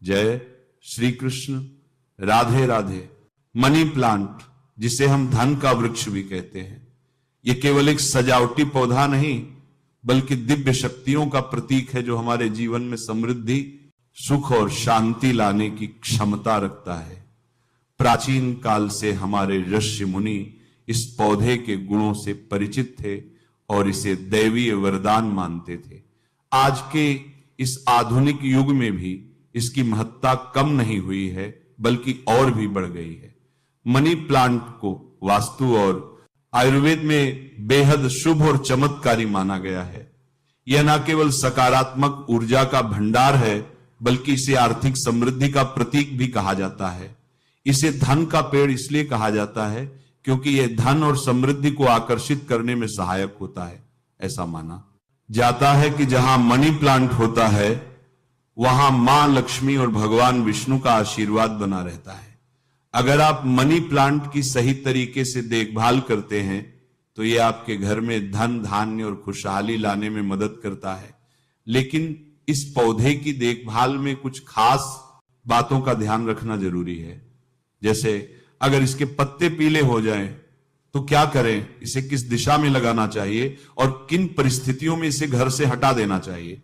जय Shri Krishna. Radhe Radhe. Money plant, जिसे हम धन का वृक्ष भी कहते हैं, यह केवल एक सजावटी पौधा नहीं बल्कि दिव्य शक्तियों का प्रतीक है जो हमारे जीवन में समृद्धि, सुख और शांति लाने की क्षमता रखता है। प्राचीन काल से हमारे ऋषि मुनि इस पौधे के गुणों से परिचित थे और इसे दैवीय वरदान मानते थे। आज के इस आधुनिक युग में भी इसकी महत्ता कम नहीं हुई है बल्कि और भी बढ़ गई है। मनी प्लांट को वास्तु और आयुर्वेद में बेहद शुभ और चमत्कारी माना गया है। यह न केवल सकारात्मक ऊर्जा का भंडार है बल्कि इसे आर्थिक समृद्धि का प्रतीक भी कहा जाता है। इसे धन का पेड़ इसलिए कहा जाता है क्योंकि यह धन और समृद्धि को आकर्षित करने में सहायक होता है। ऐसा माना जाता है कि जहां मनी प्लांट होता है वहां मां लक्ष्मी और भगवान विष्णु का आशीर्वाद बना रहता है। अगर आप मनी प्लांट की सही तरीके से देखभाल करते हैं तो यह आपके घर में धन, धान्य और खुशहाली लाने में मदद करता है। लेकिन इस पौधे की देखभाल में कुछ खास बातों का ध्यान रखना जरूरी है। जैसे अगर इसके पत्ते पीले हो जाएं तो क्या करें, इसे किस दिशा में लगाना चाहिए और किन परिस्थितियों में इसे घर से हटा देना चाहिए।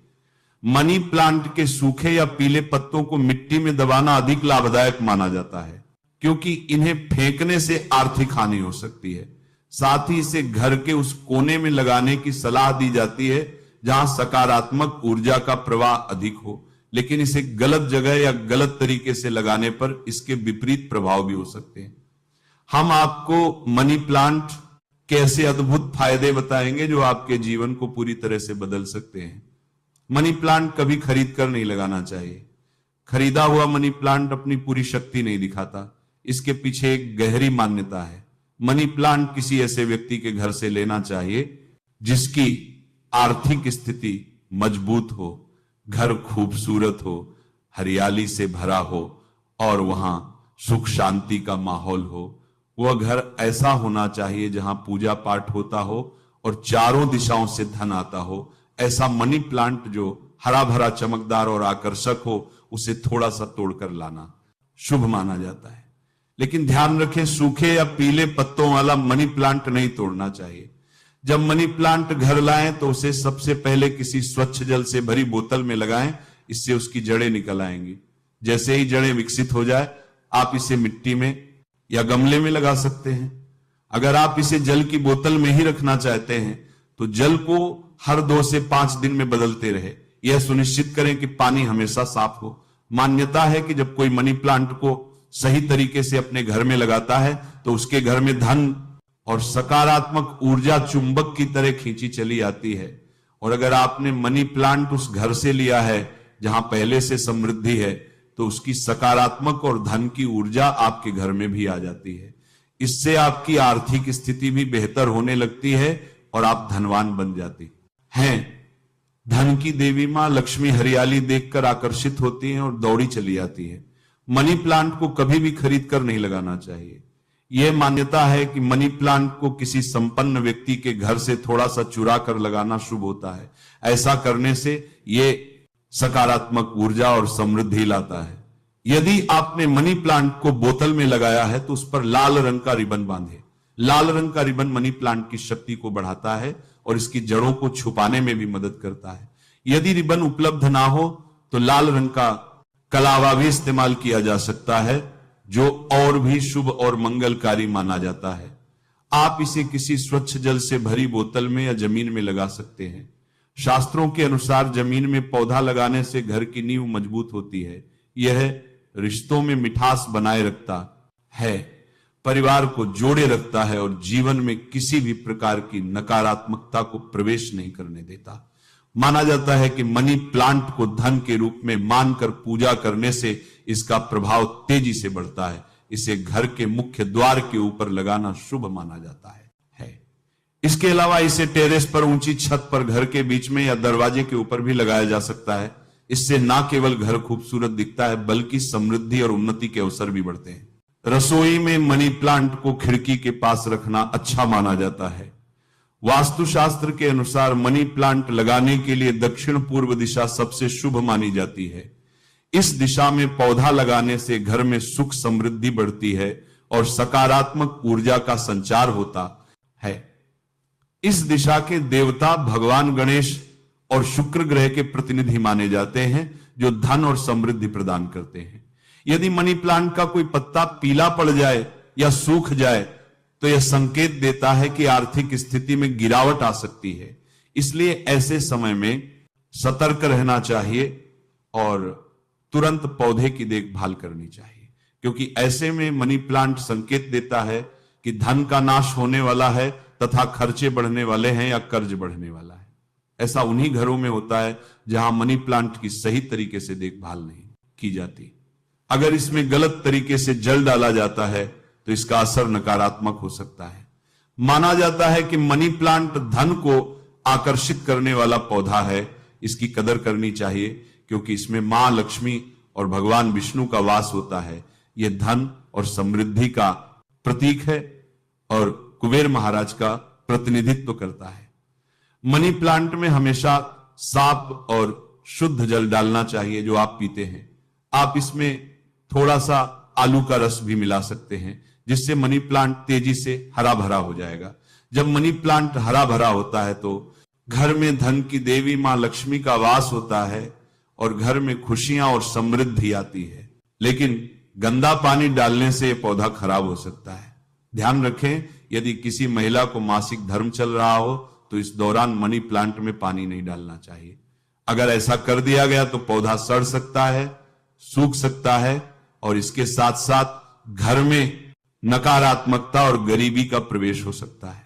मनी प्लांट के सूखे या पीले पत्तों को मिट्टी में दबाना अधिक लाभदायक माना जाता है क्योंकि इन्हें फेंकने से आर्थिक हानि हो सकती है। साथ ही इसे घर के उस कोने में लगाने की सलाह दी जाती है जहां सकारात्मक ऊर्जा का प्रवाह अधिक हो, लेकिन इसे गलत जगह या गलत तरीके से लगाने पर इसके विपरीत प्रभाव भी हो सकते हैं। हम आपको मनी प्लांट के ऐसे अद्भुत फायदे बताएंगे जो आपके जीवन को पूरी तरह से बदल सकते हैं। मनी प्लांट कभी खरीद कर नहीं लगाना चाहिए। खरीदा हुआ मनी प्लांट अपनी पूरी शक्ति नहीं दिखाता। इसके पीछे एक गहरी मान्यता है। मनी प्लांट किसी ऐसे व्यक्ति के घर से लेना चाहिए जिसकी आर्थिक स्थिति मजबूत हो, घर खूबसूरत हो, हरियाली से भरा हो और वहां सुख शांति का माहौल हो। वह घर ऐसा होना चाहिए जहां पूजा पाठ होता हो और चारों दिशाओं से धन आता हो। ऐसा मनी प्लांट जो हरा भरा, चमकदार और आकर्षक हो, उसे थोड़ा सा तोड़कर लाना शुभ माना जाता है। लेकिन ध्यान रखें, सूखे या पीले पत्तों वाला मनी प्लांट नहीं तोड़ना चाहिए। जब मनी प्लांट घर लाएं तो उसे सबसे पहले किसी स्वच्छ जल से भरी बोतल में लगाएं। इससे उसकी जड़ें निकल आएंगी। जैसे ही जड़ें विकसित हो जाए आप इसे मिट्टी में या गमले में लगा सकते हैं। अगर आप इसे जल की बोतल में ही रखना चाहते हैं तो जल को हर 2 से 5 दिन में बदलते रहे। यह सुनिश्चित करें कि पानी हमेशा साफ हो। मान्यता है कि जब कोई मनी प्लांट को सही तरीके से अपने घर में लगाता है तो उसके घर में धन और सकारात्मक ऊर्जा चुंबक की तरह खींची चली आती है। और अगर आपने मनी प्लांट उस घर से लिया है जहां पहले से समृद्धि है तो उसकी सकारात्मक और धन की ऊर्जा आपके घर में भी आ जाती है। इससे आपकी आर्थिक स्थिति भी बेहतर होने लगती है और आप धनवान बन जाती हैं। धन की देवी मां लक्ष्मी हरियाली देखकर आकर्षित होती हैं और दौड़ी चली आती है। मनी प्लांट को कभी भी खरीद कर नहीं लगाना चाहिए। यह मान्यता है कि मनी प्लांट को किसी संपन्न व्यक्ति के घर से थोड़ा सा चुरा कर लगाना शुभ होता है। ऐसा करने से यह सकारात्मक ऊर्जा और समृद्धि लाता है। यदि आपने मनी प्लांट को बोतल में लगाया है तो उस पर लाल रंग का रिबन बांधे। लाल रंग का रिबन मनी प्लांट की शक्ति को बढ़ाता है और इसकी जड़ों को छुपाने में भी मदद करता है। यदि रिबन उपलब्ध ना हो तो लाल रंग का कलावा भी इस्तेमाल किया जा सकता है जो और भी शुभ और मंगलकारी माना जाता है। आप इसे किसी स्वच्छ जल से भरी बोतल में या जमीन में लगा सकते हैं। शास्त्रों के अनुसार जमीन में पौधा लगाने से घर की नींव मजबूत होती है। यह रिश्तों में मिठास बनाए रखता है, परिवार को जोड़े रखता है और जीवन में किसी भी प्रकार की नकारात्मकता को प्रवेश नहीं करने देता। माना जाता है कि मनी प्लांट को धन के रूप में मानकर पूजा करने से इसका प्रभाव तेजी से बढ़ता है। इसे घर के मुख्य द्वार के ऊपर लगाना शुभ माना जाता है। इसके अलावा इसे टेरेस पर, ऊंची छत पर, घर के बीच में या दरवाजे के ऊपर भी लगाया जा सकता है। इससे ना केवल घर खूबसूरत दिखता है बल्कि समृद्धि और उन्नति के अवसर भी बढ़ते हैं। रसोई में मनी प्लांट को खिड़की के पास रखना अच्छा माना जाता है। वास्तुशास्त्र के अनुसार मनी प्लांट लगाने के लिए दक्षिण पूर्व दिशा सबसे शुभ मानी जाती है। इस दिशा में पौधा लगाने से घर में सुख समृद्धि बढ़ती है और सकारात्मक ऊर्जा का संचार होता है। इस दिशा के देवता भगवान गणेश और शुक्र ग्रह के प्रतिनिधि माने जाते हैं, जो धन और समृद्धि प्रदान करते हैं। यदि मनी प्लांट का कोई पत्ता पीला पड़ जाए या सूख जाए तो यह संकेत देता है कि आर्थिक स्थिति में गिरावट आ सकती है। इसलिए ऐसे समय में सतर्क रहना चाहिए और तुरंत पौधे की देखभाल करनी चाहिए, क्योंकि ऐसे में मनी प्लांट संकेत देता है कि धन का नाश होने वाला है तथा खर्चे बढ़ने वाले हैं या कर्ज बढ़ने वाला है। ऐसा उन्हीं घरों में होता है जहां मनी प्लांट की सही तरीके से देखभाल नहीं की जाती। अगर इसमें गलत तरीके से जल डाला जाता है तो इसका असर नकारात्मक हो सकता है। माना जाता है कि मनी प्लांट धन को आकर्षित करने वाला पौधा है। इसकी कदर करनी चाहिए क्योंकि इसमें मां लक्ष्मी और भगवान विष्णु का वास होता है। यह धन और समृद्धि का प्रतीक है और कुबेर महाराज का प्रतिनिधित्व करता है। मनी प्लांट में हमेशा साफ और शुद्ध जल डालना चाहिए जो आप पीते हैं। आप इसमें थोड़ा सा आलू का रस भी मिला सकते हैं, जिससे मनी प्लांट तेजी से हरा भरा हो जाएगा। जब मनी प्लांट हरा भरा होता है तो घर में धन की देवी मां लक्ष्मी का वास होता है और घर में खुशियां और समृद्धि आती है। लेकिन गंदा पानी डालने से यह पौधा खराब हो सकता है। ध्यान रखें, यदि किसी महिला को मासिक धर्म चल रहा हो तो इस दौरान मनी प्लांट में पानी नहीं डालना चाहिए। अगर ऐसा कर दिया गया तो पौधा सड़ सकता है, सूख सकता है और इसके साथ साथ घर में नकारात्मकता और गरीबी का प्रवेश हो सकता है।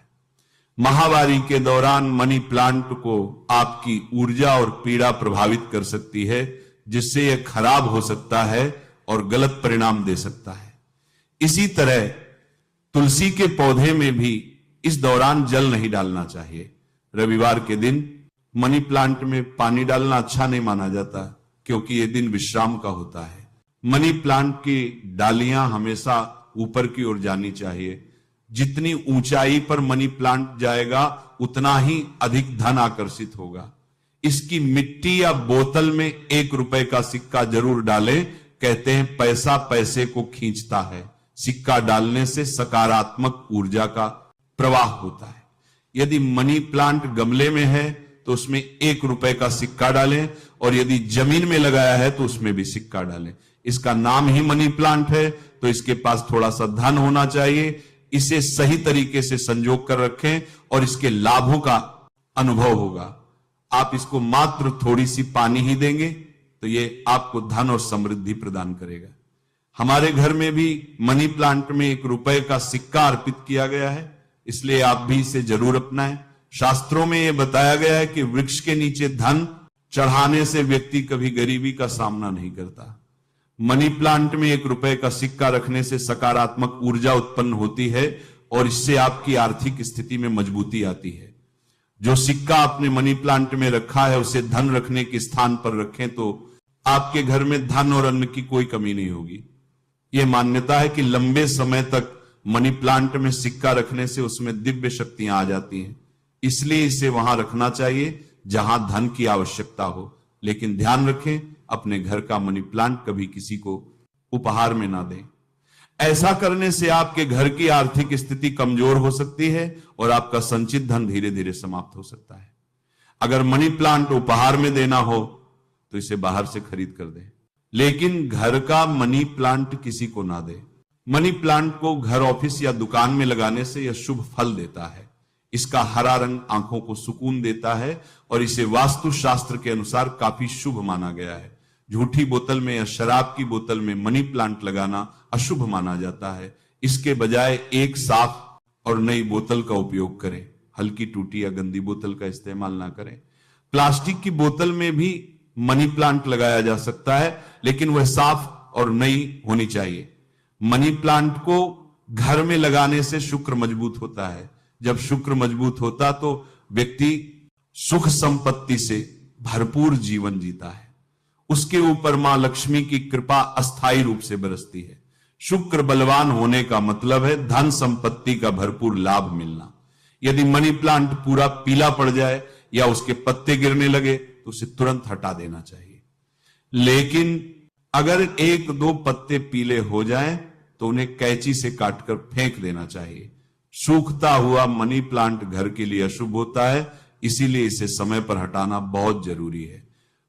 माहवारी के दौरान मनी प्लांट को आपकी ऊर्जा और पीड़ा प्रभावित कर सकती है, जिससे यह खराब हो सकता है और गलत परिणाम दे सकता है। इसी तरह तुलसी के पौधे में भी इस दौरान जल नहीं डालना चाहिए। रविवार के दिन मनी प्लांट में पानी डालना अच्छा नहीं माना जाता, क्योंकि यह दिन विश्राम का होता है। मनी प्लांट की डालियां हमेशा ऊपर की ओर जानी चाहिए। जितनी ऊंचाई पर मनी प्लांट जाएगा उतना ही अधिक धन आकर्षित होगा। इसकी मिट्टी या बोतल में 1 रुपए का सिक्का जरूर डालें। कहते हैं पैसा पैसे को खींचता है। सिक्का डालने से सकारात्मक ऊर्जा का प्रवाह होता है। यदि मनी प्लांट गमले में है तो उसमें 1 रुपए का सिक्का डालें और यदि जमीन में लगाया है तो उसमें भी सिक्का डालें। इसका नाम ही मनी प्लांट है तो इसके पास थोड़ा सा धन होना चाहिए। इसे सही तरीके से संजो कर रखें और इसके लाभों का अनुभव होगा। आप इसको मात्र थोड़ी सी पानी ही देंगे तो ये आपको धन और समृद्धि प्रदान करेगा। हमारे घर में भी मनी प्लांट में 1 रुपए का सिक्का अर्पित किया गया है, इसलिए आप भी इसे जरूर अपनाएं। शास्त्रों में यह बताया गया है कि वृक्ष के नीचे धन चढ़ाने से व्यक्ति कभी गरीबी का सामना नहीं करता। मनी प्लांट में 1 रुपए का सिक्का रखने से सकारात्मक ऊर्जा उत्पन्न होती है और इससे आपकी आर्थिक स्थिति में मजबूती आती है। जो सिक्का आपने मनी प्लांट में रखा है उसे धन रखने के स्थान पर रखें तो आपके घर में धन और अन्न की कोई कमी नहीं होगी। यह मान्यता है कि लंबे समय तक मनी प्लांट में सिक्का रखने से उसमें दिव्य शक्तियां आ जाती हैं, इसलिए इसे वहां रखना चाहिए जहां धन की आवश्यकता हो। लेकिन ध्यान रखें, अपने घर का मनी प्लांट कभी किसी को उपहार में ना दें। ऐसा करने से आपके घर की आर्थिक स्थिति कमजोर हो सकती है और आपका संचित धन धीरे धीरे समाप्त हो सकता है। अगर मनी प्लांट उपहार में देना हो तो इसे बाहर से खरीद कर दें, लेकिन घर का मनी प्लांट किसी को ना दें। मनी प्लांट को घर, ऑफिस या दुकान में लगाने से यह शुभ फल देता है। इसका हरा रंग आंखों को सुकून देता है और इसे वास्तु शास्त्र के अनुसार काफी शुभ माना गया है। झूठी बोतल में या शराब की बोतल में मनी प्लांट लगाना अशुभ माना जाता है। इसके बजाय एक साफ और नई बोतल का उपयोग करें। हल्की टूटी या गंदी बोतल का इस्तेमाल ना करें। प्लास्टिक की बोतल में भी मनी प्लांट लगाया जा सकता है, लेकिन वह साफ और नई होनी चाहिए। मनी प्लांट को घर में लगाने से शुक्र मजबूत होता है। जब शुक्र मजबूत होता तो व्यक्ति सुख संपत्ति से भरपूर जीवन जीता है। उसके ऊपर मां लक्ष्मी की कृपा अस्थायी रूप से बरसती है। शुक्र बलवान होने का मतलब है धन संपत्ति का भरपूर लाभ मिलना। यदि मनी प्लांट पूरा पीला पड़ जाए या उसके पत्ते गिरने लगे तो उसे तुरंत हटा देना चाहिए। लेकिन अगर एक दो पत्ते पीले हो जाएं तो उन्हें कैंची से काटकर फेंक देना चाहिए। सूखता हुआ मनी प्लांट घर के लिए अशुभ होता है, इसीलिए इसे समय पर हटाना बहुत जरूरी है।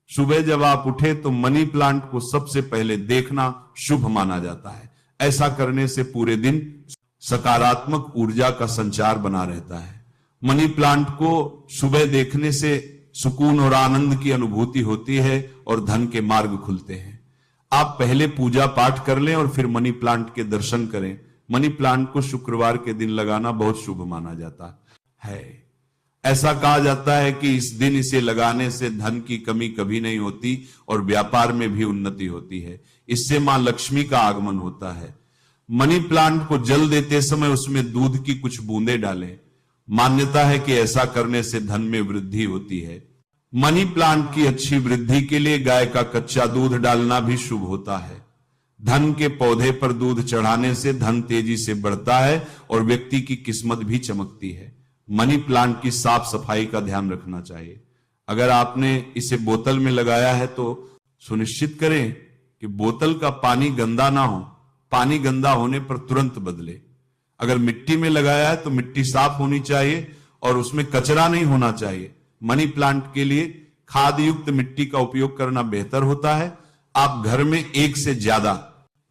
सुबह जब आप उठे तो मनी प्लांट को सबसे पहले देखना शुभ माना जाता है। ऐसा करने से पूरे दिन सकारात्मक ऊर्जा का संचार बना रहता है। मनी प्लांट को सुबह देखने से सुकून और आनंद की अनुभूति होती है और धन के मार्ग खुलते हैं। आप पहले पूजा पाठ कर लें और फिर मनी प्लांट के दर्शन करें। मनी प्लांट को शुक्रवार के दिन लगाना बहुत शुभ माना जाता है। ऐसा कहा जाता है कि इस दिन इसे लगाने से धन की कमी कभी नहीं होती और व्यापार में भी उन्नति होती है। इससे मां लक्ष्मी का आगमन होता है। मनी प्लांट को जल देते समय उसमें दूध की कुछ बूंदें डालें। मान्यता है कि ऐसा करने से धन में वृद्धि होती है। मनी प्लांट की अच्छी वृद्धि के लिए गाय का कच्चा दूध डालना भी शुभ होता है। धन के पौधे पर दूध चढ़ाने से धन तेजी से बढ़ता है और व्यक्ति की किस्मत भी चमकती है। मनी प्लांट की साफ सफाई का ध्यान रखना चाहिए। अगर आपने इसे बोतल में लगाया है तो सुनिश्चित करें कि बोतल का पानी गंदा ना हो। पानी गंदा होने पर तुरंत बदले। अगर मिट्टी में लगाया है तो मिट्टी साफ होनी चाहिए और उसमें कचरा नहीं होना चाहिए। मनी प्लांट के लिए खाद युक्त मिट्टी का उपयोग करना बेहतर होता है। आप घर में एक से ज्यादा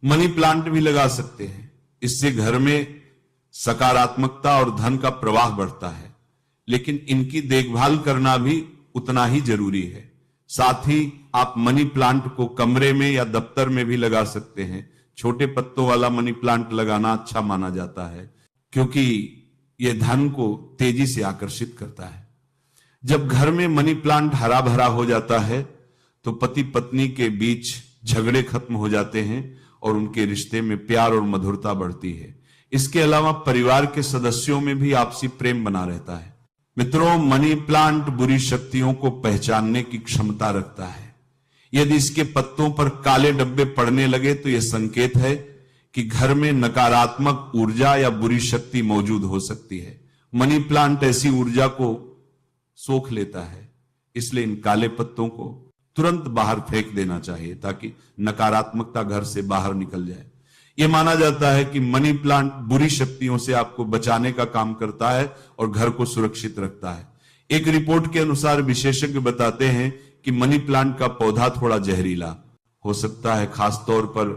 मनी प्लांट भी लगा सकते हैं। इससे घर में सकारात्मकता और धन का प्रवाह बढ़ता है, लेकिन इनकी देखभाल करना भी उतना ही जरूरी है। साथ ही आप मनी प्लांट को कमरे में या दफ्तर में भी लगा सकते हैं। छोटे पत्तों वाला मनी प्लांट लगाना अच्छा माना जाता है, क्योंकि यह धन को तेजी से आकर्षित करता है। जब घर में मनी प्लांट हरा भरा हो जाता है तो पति पत्नी के बीच झगड़े खत्म हो जाते हैं और उनके रिश्ते में प्यार और मधुरता बढ़ती है। इसके अलावा परिवार के सदस्यों में भी आपसी प्रेम बना रहता है। मित्रों, मनी प्लांट बुरी शक्तियों को पहचानने की क्षमता रखता है। यदि इसके पत्तों पर काले धब्बे पड़ने लगे तो यह संकेत है कि घर में नकारात्मक ऊर्जा या बुरी शक्ति मौजूद हो सकती है। मनी प्लांट ऐसी ऊर्जा को सोख लेता है, इसलिए इन काले पत्तों को तुरंत बाहर फेंक देना चाहिए ताकि नकारात्मकता घर से बाहर निकल जाए। यह माना जाता है कि मनी प्लांट बुरी शक्तियों से आपको बचाने का काम करता है और घर को सुरक्षित रखता है। एक रिपोर्ट के अनुसार विशेषज्ञ बताते हैं कि मनी प्लांट का पौधा थोड़ा जहरीला हो सकता है। खासतौर पर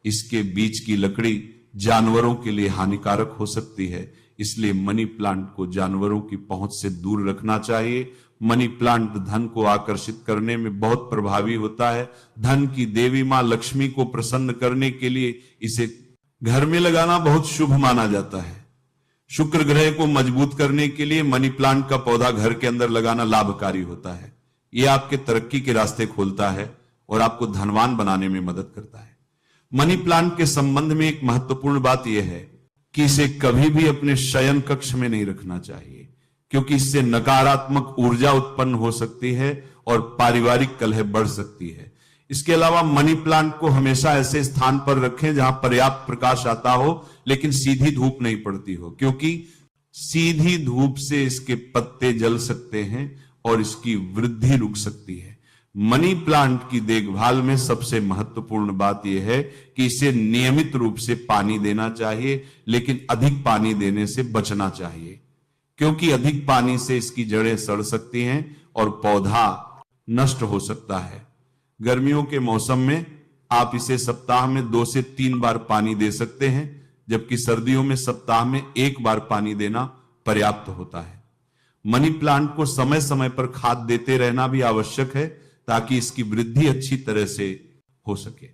इसके बीज की लकड़ी जानवरों के लिए हानिकारक हो सकती है, इसलिए मनी प्लांट को जानवरों की पहुंच से दूर रखना चाहिए। मनी प्लांट धन को आकर्षित करने में बहुत प्रभावी होता है। धन की देवी मां लक्ष्मी को प्रसन्न करने के लिए इसे घर में लगाना बहुत शुभ माना जाता है। शुक्र ग्रह को मजबूत करने के लिए मनी प्लांट का पौधा घर के अंदर लगाना लाभकारी होता है। यह आपके तरक्की के रास्ते खोलता है और आपको धनवान बनाने में मदद करता है। मनी प्लांट के संबंध में एक महत्वपूर्ण बात यह है कि इसे कभी भी अपने शयन कक्ष में नहीं रखना चाहिए, क्योंकि इससे नकारात्मक ऊर्जा उत्पन्न हो सकती है और पारिवारिक कलह बढ़ सकती है। इसके अलावा मनी प्लांट को हमेशा ऐसे स्थान पर रखें जहां पर्याप्त प्रकाश आता हो लेकिन सीधी धूप नहीं पड़ती हो, क्योंकि सीधी धूप से इसके पत्ते जल सकते हैं और इसकी वृद्धि रुक सकती है। मनी प्लांट की देखभाल में सबसे महत्वपूर्ण बात यह है कि इसे नियमित रूप से पानी देना चाहिए, लेकिन अधिक पानी देने से बचना चाहिए, क्योंकि अधिक पानी से इसकी जड़ें सड़ सकती हैं और पौधा नष्ट हो सकता है। गर्मियों के मौसम में आप इसे सप्ताह में 2 से 3 बार पानी दे सकते हैं, जबकि सर्दियों में सप्ताह में 1 बार पानी देना पर्याप्त होता है। मनी प्लांट को समय समय पर खाद देते रहना भी आवश्यक है ताकि इसकी वृद्धि अच्छी तरह से हो सके।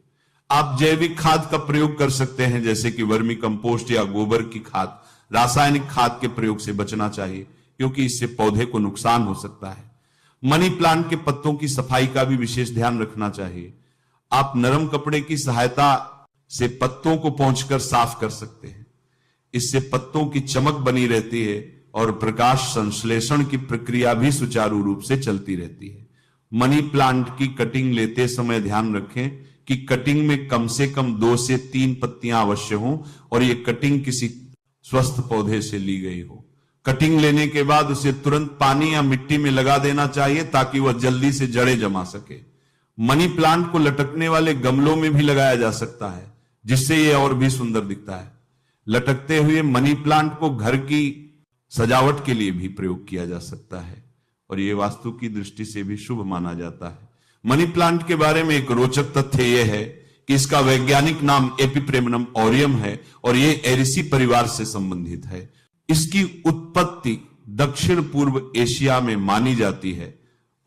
आप जैविक खाद का प्रयोग कर सकते हैं, जैसे कि वर्मी कंपोस्ट या गोबर की खाद। रासायनिक खाद के प्रयोग से बचना चाहिए, क्योंकि इससे पौधे को नुकसान हो सकता है। मनी प्लांट के पत्तों की सफाई का भी विशेष ध्यान रखना चाहिए। आप नरम कपड़े की सहायता से पत्तों को पोंछकर साफ कर सकते हैं। इससे पत्तों की चमक बनी रहती है और प्रकाश संश्लेषण की प्रक्रिया भी सुचारू रूप से चलती रहती है। मनी प्लांट की कटिंग लेते समय ध्यान रखें कि कटिंग में कम से कम 2 से 3 पत्तियां अवश्य हों और यह कटिंग किसी स्वस्थ पौधे से ली गई हो। कटिंग लेने के बाद उसे तुरंत पानी या मिट्टी में लगा देना चाहिए ताकि वह जल्दी से जड़ें जमा सके। मनी प्लांट को लटकने वाले गमलों में भी लगाया जा सकता है, जिससे यह और भी सुंदर दिखता है। लटकते हुए मनी प्लांट को घर की सजावट के लिए भी प्रयोग किया जा सकता है और यह वास्तु की दृष्टि से भी शुभ माना जाता है। मनी प्लांट के बारे में एक रोचक तथ्य यह है कि इसका वैज्ञानिक नाम एपिप्रेमनम ऑरियम है और यह एरिसी परिवार से संबंधित है। इसकी उत्पत्ति दक्षिण पूर्व एशिया में मानी जाती है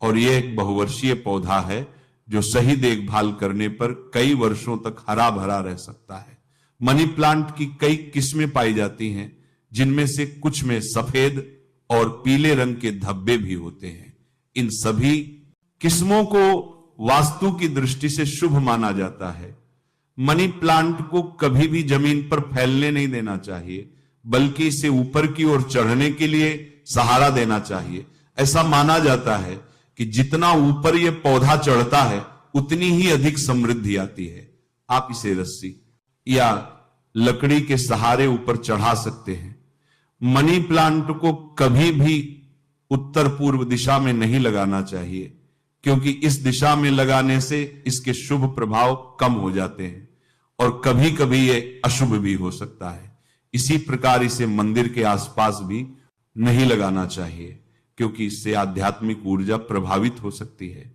और यह एक बहुवर्षीय पौधा है जो सही देखभाल करने पर कई वर्षों तक हरा भरा रह सकता है। मनी प्लांट की कई किस्में पाई जाती हैं, जिनमें से कुछ में सफेद और पीले रंग के धब्बे भी होते हैं। इन सभी किस्मों को वास्तु की दृष्टि से शुभ माना जाता है। मनी प्लांट को कभी भी जमीन पर फैलने नहीं देना चाहिए, बल्कि इसे ऊपर की ओर चढ़ने के लिए सहारा देना चाहिए। ऐसा माना जाता है कि जितना ऊपर यह पौधा चढ़ता है उतनी ही अधिक समृद्धि आती है। आप इसे रस्सी या लकड़ी के सहारे ऊपर चढ़ा सकते हैं। मनी प्लांट को कभी भी उत्तर पूर्व दिशा में नहीं लगाना चाहिए, क्योंकि इस दिशा में लगाने से इसके शुभ प्रभाव कम हो जाते हैं और कभी कभी यह अशुभ भी हो सकता है। इसी प्रकार इसे मंदिर के आसपास भी नहीं लगाना चाहिए, क्योंकि इससे आध्यात्मिक ऊर्जा प्रभावित हो सकती है।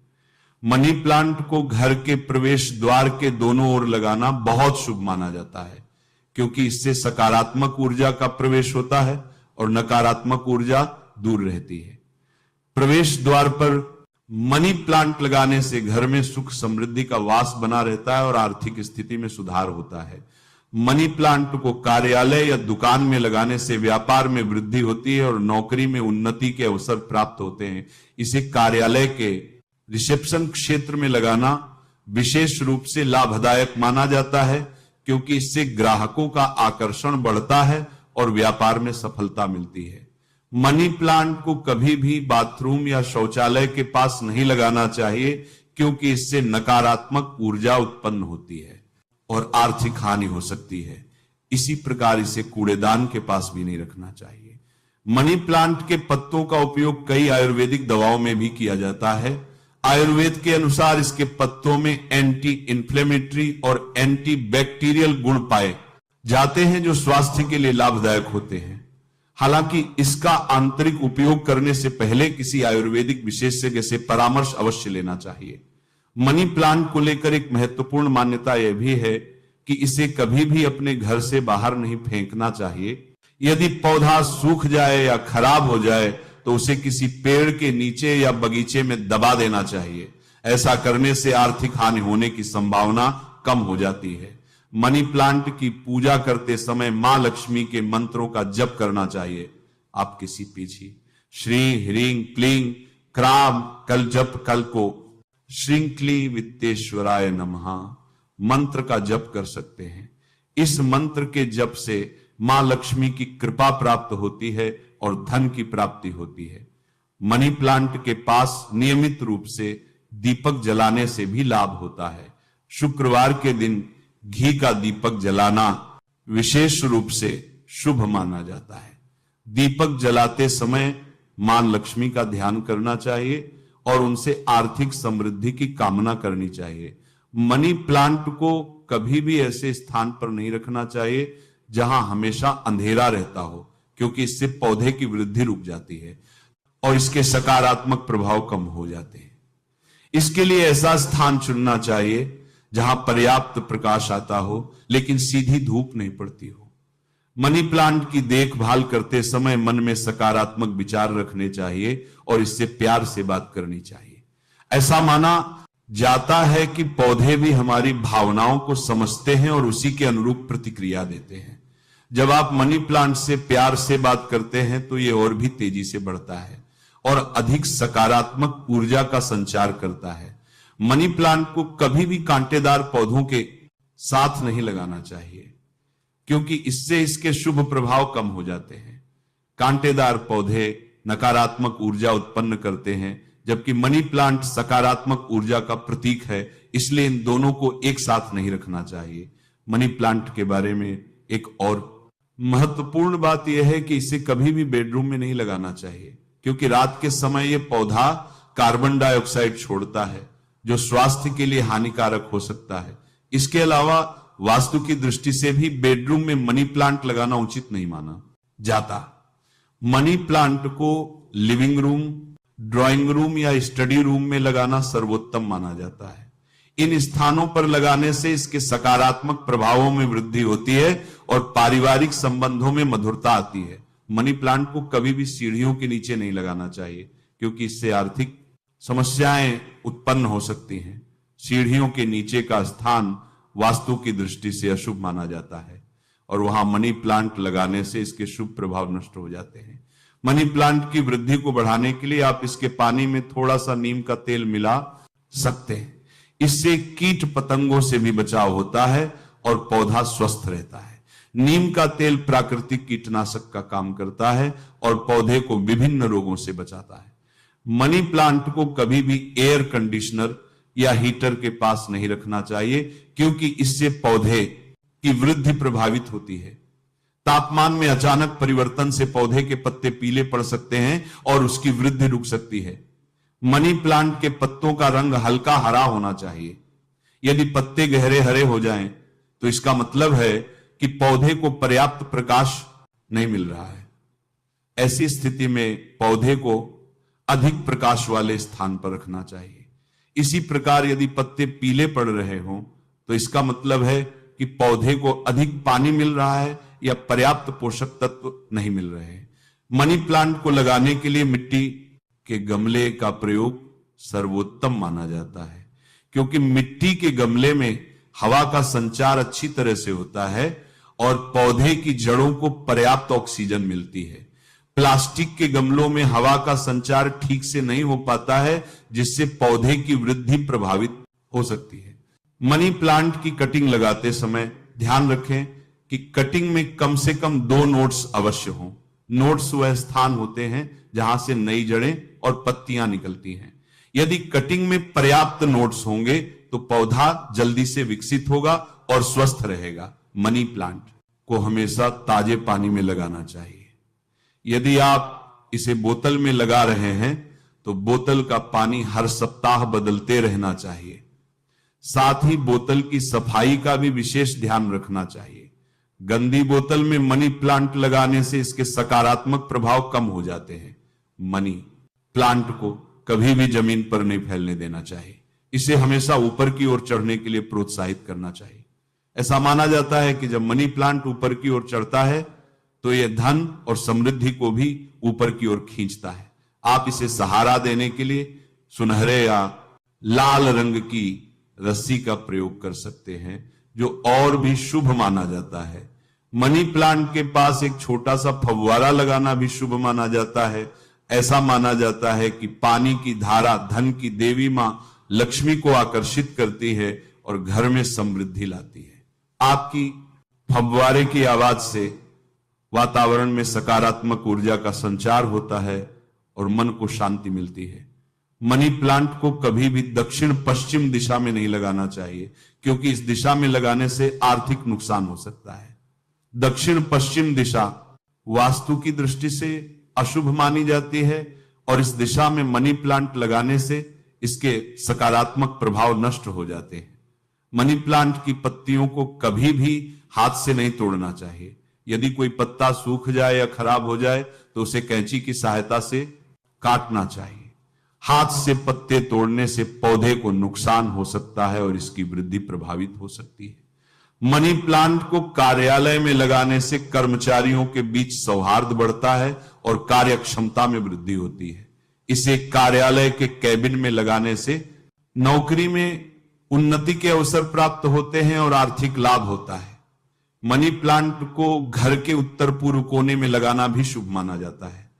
मनी प्लांट को घर के प्रवेश द्वार के दोनों ओर लगाना बहुत शुभ माना जाता है, क्योंकि इससे सकारात्मक ऊर्जा का प्रवेश होता है और नकारात्मक ऊर्जा दूर रहती है। प्रवेश द्वार पर मनी प्लांट लगाने से घर में सुख समृद्धि का वास बना रहता है और आर्थिक स्थिति में सुधार होता है। मनी प्लांट को कार्यालय या दुकान में लगाने से व्यापार में वृद्धि होती है और नौकरी में उन्नति के अवसर प्राप्त होते हैं। इसे कार्यालय के रिसेप्शन क्षेत्र में लगाना विशेष रूप से लाभदायक माना जाता है, क्योंकि इससे ग्राहकों का आकर्षण बढ़ता है और व्यापार में सफलता मिलती है। मनी प्लांट को कभी भी बाथरूम या शौचालय के पास नहीं लगाना चाहिए, क्योंकि इससे नकारात्मक ऊर्जा उत्पन्न होती है और आर्थिक हानि हो सकती है। इसी प्रकार इसे कूड़ेदान के पास भी नहीं रखना चाहिए। मनी प्लांट के पत्तों का उपयोग कई आयुर्वेदिक दवाओं में भी किया जाता है। आयुर्वेद के अनुसार इसके पत्तों में एंटी इंफ्लेमेटरी और एंटी बैक्टीरियल गुण पाए जाते हैं, जो स्वास्थ्य के लिए लाभदायक होते हैं। हालांकि इसका आंतरिक उपयोग करने से पहले किसी आयुर्वेदिक विशेषज्ञ से परामर्श अवश्य लेना चाहिए। मनी प्लांट को लेकर एक महत्वपूर्ण मान्यता यह भी है कि इसे कभी भी अपने घर से बाहर नहीं फेंकना चाहिए। यदि पौधा सूख जाए या खराब हो जाए तो उसे किसी पेड़ के नीचे या बगीचे में दबा देना चाहिए। ऐसा करने से आर्थिक हानि होने की संभावना कम हो जाती है। मनी प्लांट की पूजा करते समय मां लक्ष्मी के मंत्रों का जप करना चाहिए। आप किसी पीछे श्री ह्रीं क्लीं क्राम कल जप कल को श्रृंखली वित्तेश्वराय नमः मंत्र का जप कर सकते हैं। इस मंत्र के जप से मां लक्ष्मी की कृपा प्राप्त होती है और धन की प्राप्ति होती है। मनी प्लांट के पास नियमित रूप से दीपक जलाने से भी लाभ होता है। शुक्रवार के दिन घी का दीपक जलाना विशेष रूप से शुभ माना जाता है। दीपक जलाते समय मां लक्ष्मी का ध्यान करना चाहिए और उनसे आर्थिक समृद्धि की कामना करनी चाहिए। मनी प्लांट को कभी भी ऐसे स्थान पर नहीं रखना चाहिए जहां हमेशा अंधेरा रहता हो, क्योंकि इससे पौधे की वृद्धि रुक जाती है और इसके सकारात्मक प्रभाव कम हो जाते हैं। इसके लिए ऐसा स्थान चुनना चाहिए जहां पर्याप्त प्रकाश आता हो लेकिन सीधी धूप नहीं पड़ती हो। मनी प्लांट की देखभाल करते समय मन में सकारात्मक विचार रखने चाहिए और इससे प्यार से बात करनी चाहिए। ऐसा माना जाता है कि पौधे भी हमारी भावनाओं को समझते हैं और उसी के अनुरूप प्रतिक्रिया देते हैं। जब आप मनी प्लांट से प्यार से बात करते हैं तो यह और भी तेजी से बढ़ता है और अधिक सकारात्मक ऊर्जा का संचार करता है। मनी प्लांट को कभी भी कांटेदार पौधों के साथ नहीं लगाना चाहिए, क्योंकि इससे इसके शुभ प्रभाव कम हो जाते हैं। कांटेदार पौधे नकारात्मक ऊर्जा उत्पन्न करते हैं, जबकि मनी प्लांट सकारात्मक ऊर्जा का प्रतीक है, इसलिए इन दोनों को एक साथ नहीं रखना चाहिए। मनी प्लांट के बारे में एक और महत्वपूर्ण बात यह है कि इसे कभी भी बेडरूम में नहीं लगाना चाहिए, क्योंकि रात के समय यह पौधा कार्बन डाइऑक्साइड छोड़ता है, जो स्वास्थ्य के लिए हानिकारक हो सकता है। इसके अलावा वास्तु की दृष्टि से भी बेडरूम में मनी प्लांट लगाना उचित नहीं माना जाता। मनी प्लांट को लिविंग रूम, ड्राइंग रूम या स्टडी रूम में लगाना सर्वोत्तम माना जाता है। इन स्थानों पर लगाने से इसके सकारात्मक प्रभावों में वृद्धि होती है और पारिवारिक संबंधों में मधुरता आती है। मनी प्लांट को कभी भी सीढ़ियों के नीचे नहीं लगाना चाहिए, क्योंकि इससे आर्थिक समस्याएं उत्पन्न हो सकती हैं। सीढ़ियों के नीचे का स्थान वास्तु की दृष्टि से अशुभ माना जाता है और वहां मनी प्लांट लगाने से इसके शुभ प्रभाव नष्ट हो जाते हैं। मनी प्लांट की वृद्धि को बढ़ाने के लिए आप इसके पानी में थोड़ा सा नीम का तेल मिला सकते हैं। इससे कीट पतंगों से भी बचाव होता है और पौधा स्वस्थ रहता है। नीम का तेल प्राकृतिक कीटनाशक का काम करता है और पौधे को विभिन्न रोगों से बचाता है। मनी प्लांट को कभी भी एयर कंडीशनर या हीटर के पास नहीं रखना चाहिए, क्योंकि इससे पौधे की वृद्धि प्रभावित होती है। तापमान में अचानक परिवर्तन से पौधे के पत्ते पीले पड़ सकते हैं और उसकी वृद्धि रुक सकती है। मनी प्लांट के पत्तों का रंग हल्का हरा होना चाहिए। यदि पत्ते गहरे हरे हो जाएं, तो इसका मतलब है कि पौधे को पर्याप्त प्रकाश नहीं मिल रहा है। ऐसी स्थिति में पौधे को अधिक प्रकाश वाले स्थान पर रखना चाहिए। इसी प्रकार यदि पत्ते पीले पड़ रहे हों, तो इसका मतलब है कि पौधे को अधिक पानी मिल रहा है या पर्याप्त पोषक तत्व नहीं मिल रहे हैं। मनी प्लांट को लगाने के लिए मिट्टी के गमले का प्रयोग सर्वोत्तम माना जाता है, क्योंकि मिट्टी के गमले में हवा का संचार अच्छी तरह से होता है और पौधे की जड़ों को पर्याप्त ऑक्सीजन मिलती है। प्लास्टिक के गमलों में हवा का संचार ठीक से नहीं हो पाता है, जिससे पौधे की वृद्धि प्रभावित हो सकती है। मनी प्लांट की कटिंग लगाते समय ध्यान रखें कि कटिंग में कम से कम 2 नोड्स अवश्य हों। नोड्स वह स्थान होते हैं जहां से नई जड़ें और पत्तियां निकलती हैं। यदि कटिंग में पर्याप्त नोड्स होंगे तो पौधा जल्दी से विकसित होगा और स्वस्थ रहेगा। मनी प्लांट को हमेशा ताजे पानी में लगाना चाहिए। यदि आप इसे बोतल में लगा रहे हैं तो बोतल का पानी हर सप्ताह बदलते रहना चाहिए। साथ ही बोतल की सफाई का भी विशेष ध्यान रखना चाहिए। गंदी बोतल में मनी प्लांट लगाने से इसके सकारात्मक प्रभाव कम हो जाते हैं। मनी प्लांट को कभी भी जमीन पर नहीं फैलने देना चाहिए। इसे हमेशा ऊपर की ओर चढ़ने के लिए प्रोत्साहित करना चाहिए। ऐसा माना जाता है कि जब मनी प्लांट ऊपर की ओर चढ़ता है तो यह धन और समृद्धि को भी ऊपर की ओर खींचता है। आप इसे सहारा देने के लिए सुनहरे या लाल रंग की रस्सी का प्रयोग कर सकते हैं, जो और भी शुभ माना जाता है। मनी प्लांट के पास एक छोटा सा फव्वारा लगाना भी शुभ माना जाता है। ऐसा माना जाता है कि पानी की धारा धन की देवी मां लक्ष्मी को आकर्षित करती है और घर में समृद्धि लाती है। आपकी फव्वारे की आवाज से वातावरण में सकारात्मक ऊर्जा का संचार होता है और मन को शांति मिलती है। मनी प्लांट को कभी भी दक्षिण पश्चिम दिशा में नहीं लगाना चाहिए, क्योंकि इस दिशा में लगाने से आर्थिक नुकसान हो सकता है। दक्षिण पश्चिम दिशा वास्तु की दृष्टि से अशुभ मानी जाती है और इस दिशा में मनी प्लांट लगाने से इसके सकारात्मक प्रभाव नष्ट हो जाते हैं। मनी प्लांट की पत्तियों को कभी भी हाथ से नहीं तोड़ना चाहिए। यदि कोई पत्ता सूख जाए या खराब हो जाए तो उसे कैंची की सहायता से काटना चाहिए। हाथ से पत्ते तोड़ने से पौधे को नुकसान हो सकता है और इसकी वृद्धि प्रभावित हो सकती है। मनी प्लांट को कार्यालय में लगाने से कर्मचारियों के बीच सौहार्द बढ़ता है और कार्य क्षमता में वृद्धि होती है। इसे कार्यालय के कैबिन में लगाने से नौकरी में उन्नति के अवसर प्राप्त होते हैं और आर्थिक लाभ होता है। मनी प्लांट को घर के उत्तर पूर्व कोने में लगाना भी शुभ माना जाता है,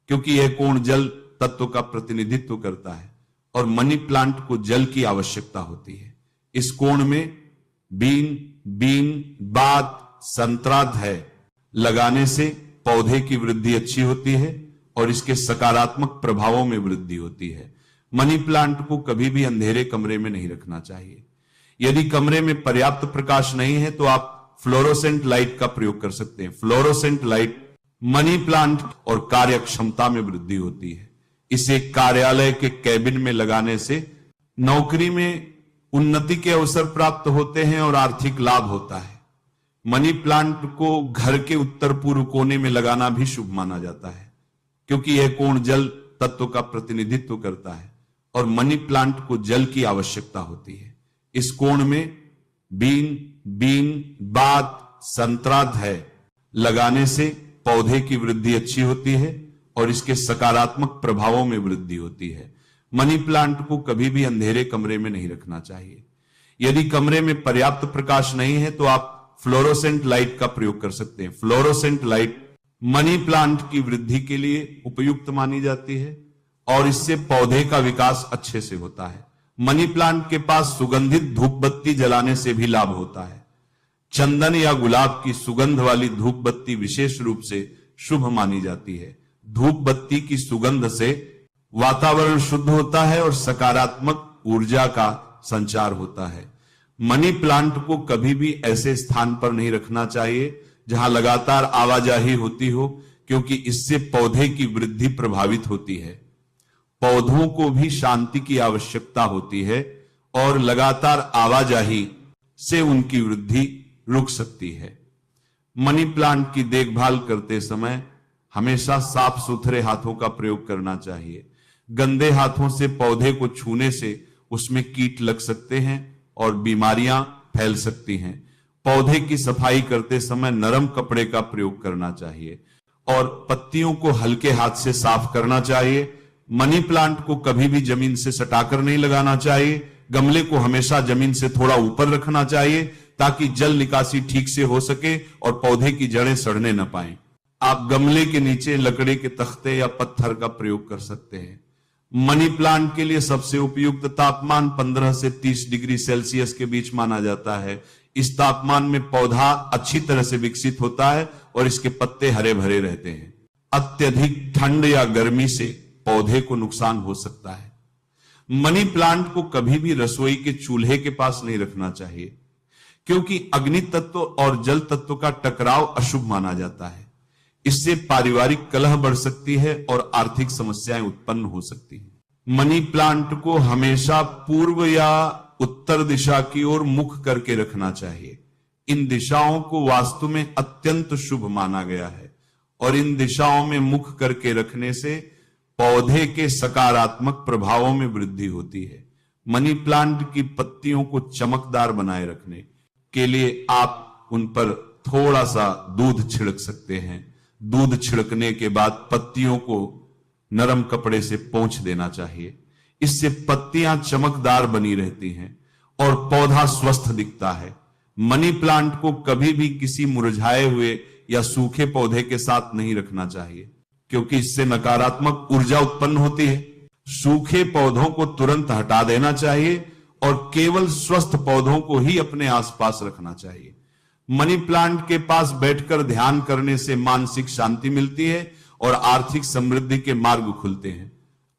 क्योंकि यह कोण जल तत्व का प्रतिनिधित्व करता है और मनी प्लांट को जल की आवश्यकता होती है। इस कोण में बीन, बात, संतराध्याय लगाने से पौधे की वृद्धि अच्छी होती है और इसके सकारात्मक प्रभावों में वृद्धि होती है। मनी प्लांट को कभी भी अंधेरे कमरे में नहीं रखना चाहिए। यदि कमरे में पर्याप्त प्रकाश नहीं है तो आप फ्लोरोसेंट लाइट का प्रयोग कर सकते हैं। फ्लोरोसेंट लाइट मनी प्लांट और कार्य क्षमता में वृद्धि होती है। इसे कार्यालय के कैबिन में लगाने से नौकरी में उन्नति के अवसर प्राप्त होते हैं और आर्थिक लाभ होता है। मनी प्लांट को घर के उत्तर पूर्व कोने में लगाना भी शुभ माना जाता है, क्योंकि यह कोण जल तत्व का प्रतिनिधित्व करता है और मनी प्लांट को जल की आवश्यकता होती है। इस कोण में बीन, बात, संतराध है लगाने से पौधे की वृद्धि अच्छी होती है और इसके सकारात्मक प्रभावों में वृद्धि होती है। मनी प्लांट को कभी भी अंधेरे कमरे में नहीं रखना चाहिए। यदि कमरे में पर्याप्त प्रकाश नहीं है तो आप फ्लोरोसेंट लाइट का प्रयोग कर सकते हैं। फ्लोरोसेंट लाइट मनी प्लांट की वृद्धि के लिए उपयुक्त मानी जाती है और इससे पौधे का विकास अच्छे से होता है। मनी प्लांट के पास सुगंधित धूप बत्ती जलाने से भी लाभ होता है। चंदन या गुलाब की सुगंध वाली धूप बत्ती विशेष रूप से शुभ मानी जाती है। धूप बत्ती की सुगंध से वातावरण शुद्ध होता है और सकारात्मक ऊर्जा का संचार होता है। मनी प्लांट को कभी भी ऐसे स्थान पर नहीं रखना चाहिए जहां लगातार आवाजाही होती हो, क्योंकि इससे पौधे की वृद्धि प्रभावित होती है। पौधों को भी शांति की आवश्यकता होती है और लगातार आवाजाही से उनकी वृद्धि रुक सकती है। मनी प्लांट की देखभाल करते समय हमेशा साफ सुथरे हाथों का प्रयोग करना चाहिए। गंदे हाथों से पौधे को छूने से उसमें कीट लग सकते हैं और बीमारियां फैल सकती हैं। पौधे की सफाई करते समय नरम कपड़े का प्रयोग करना चाहिए और पत्तियों को हल्के हाथ से साफ करना चाहिए। मनी प्लांट को कभी भी जमीन से सटाकर नहीं लगाना चाहिए। गमले को हमेशा जमीन से थोड़ा ऊपर रखना चाहिए ताकि जल निकासी ठीक से हो सके और पौधे की जड़ें सड़ने न पाए। आप गमले के नीचे लकड़ी के तख्ते या पत्थर का प्रयोग कर सकते हैं। मनी प्लांट के लिए सबसे उपयुक्त तापमान 15 से 30 डिग्री सेल्सियस के बीच माना जाता है। इस तापमान में पौधा अच्छी तरह से विकसित होता है और इसके पत्ते हरे भरे रहते हैं। अत्यधिक ठंड या गर्मी से पौधे को नुकसान हो सकता है। मनी प्लांट को कभी भी रसोई के चूल्हे के पास नहीं रखना चाहिए, क्योंकि अग्नि तत्व और जल तत्व का टकराव अशुभ माना जाता है। इससे पारिवारिक कलह बढ़ सकती है और आर्थिक समस्याएं उत्पन्न हो सकती हैं। मनी प्लांट को हमेशा पूर्व या उत्तर दिशा की ओर मुख करके रखना चाहिए। इन दिशाओं को वास्तु में अत्यंत शुभ माना गया है और इन दिशाओं में मुख करके रखने से पौधे के सकारात्मक प्रभावों में वृद्धि होती है। मनी प्लांट की पत्तियों को चमकदार बनाए रखने के लिए आप उन पर थोड़ा सा दूध छिड़क सकते हैं। दूध छिड़कने के बाद पत्तियों को नरम कपड़े से पोंछ देना चाहिए। इससे पत्तियां चमकदार बनी रहती हैं और पौधा स्वस्थ दिखता है। मनी प्लांट को कभी भी किसी मुरझाए हुए या सूखे पौधे के साथ नहीं रखना चाहिए, क्योंकि इससे नकारात्मक ऊर्जा उत्पन्न होती है। सूखे पौधों को तुरंत हटा देना चाहिए और केवल स्वस्थ पौधों को ही अपने आसपास रखना चाहिए। मनी प्लांट के पास बैठकर ध्यान करने से मानसिक शांति मिलती है और आर्थिक समृद्धि के मार्ग खुलते हैं।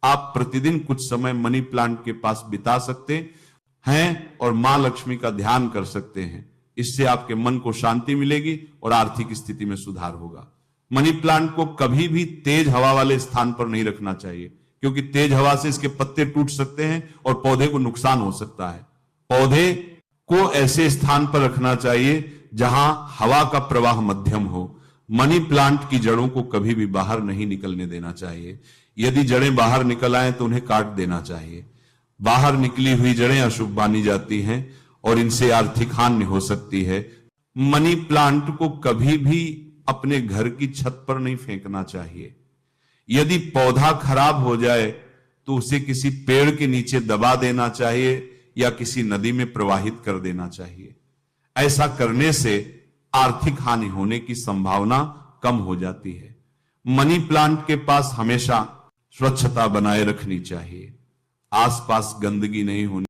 आप प्रतिदिन कुछ समय मनी प्लांट के पास बिता सकते हैं और मां लक्ष्मी का ध्यान कर सकते हैं। इससे आपके मन को शांति मिलेगी और आर्थिक स्थिति में सुधार होगा। मनी प्लांट को कभी भी तेज हवा वाले स्थान पर नहीं रखना चाहिए, क्योंकि तेज हवा से इसके पत्ते टूट सकते हैं और पौधे को नुकसान हो सकता है। पौधे को ऐसे स्थान पर रखना चाहिए जहां हवा का प्रवाह मध्यम हो। मनी प्लांट की जड़ों को कभी भी बाहर नहीं निकलने देना चाहिए। यदि जड़ें बाहर निकल आए तो उन्हें काट देना चाहिए। बाहर निकली हुई जड़ें अशुभ मानी जाती हैं और इनसे आर्थिक हानि हो सकती है। मनी प्लांट को कभी भी अपने घर की छत पर नहीं फेंकना चाहिए। यदि पौधा खराब हो जाए तो उसे किसी पेड़ के नीचे दबा देना चाहिए या किसी नदी में प्रवाहित कर देना चाहिए। ऐसा करने से आर्थिक हानि होने की संभावना कम हो जाती है। मनी प्लांट के पास हमेशा स्वच्छता बनाए रखनी चाहिए। आसपास गंदगी नहीं होनी